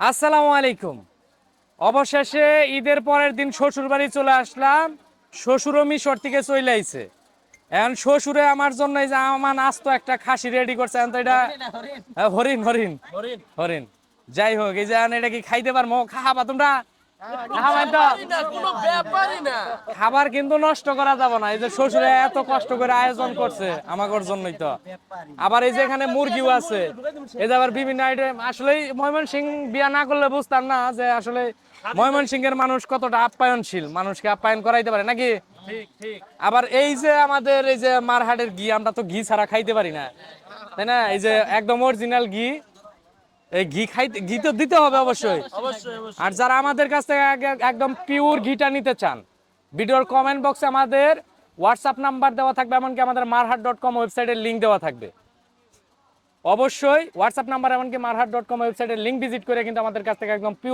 আসসালামু আলাইকুম। অবশেষে ঈদের পরের দিন শ্বশুর বাড়ি চলে আসলাম। শ্বশুরও মিশর থেকে চলে আইছে। এখন শ্বশুরে আমার জন্য এই যে আমার আস্ত একটা খাসি রেডি করছে। এখন তো এটা হরিণ হরিণ হরিণ যাই হোক, এই যে এখন এটা কি খাইতে পারবো? খাবা তোমরা? খাবাই তো? খাবার কিন্তু নষ্ট করা যাবে না। এই যে শ্বশুরে এত কষ্ট করে আয়োজন করছে আমাদের জন্যই তো। আবার এই যে এখানে মুরগিও আছে, এই যে আবার বিভিন্ন আইটেম। আসলে ময়মনসিংহ বিয়া না করলে বুঝতাম না যে আসলে ময়মনসিংহের মানুষ কতটা আপ্যায়নশীল, মানুষকে আপ্যায়ন করাইতে পারে নাকি। আবার এই যে আমাদের এই যে মারহাটের ঘি, আমরা তো ঘি ছাড়া খাইতে পারি না, তাই না? এই যে একদম অরিজিনাল ঘি, এই ঘি খাইতে, ঘি তো দিতে হবে অবশ্যই। আর যারা আমাদের কাছ থেকে একদম পিওর ঘিটা নিতে চান, ভিডিওর কমেন্ট বক্সে আমাদের হোয়াটসঅ্যাপ নাম্বার দেওয়া থাকবে, এমনকি আমাদের marhat.com ওয়েবসাইটের লিংক দেওয়া থাকবে। অবশ্যই হোয়াটসঅ্যাপ নাম্বার এমনকি marhat.com ওয়েবসাইটের লিংক ভিজিট করে কিন্তু আমাদের কাছ থেকে একদম পিওর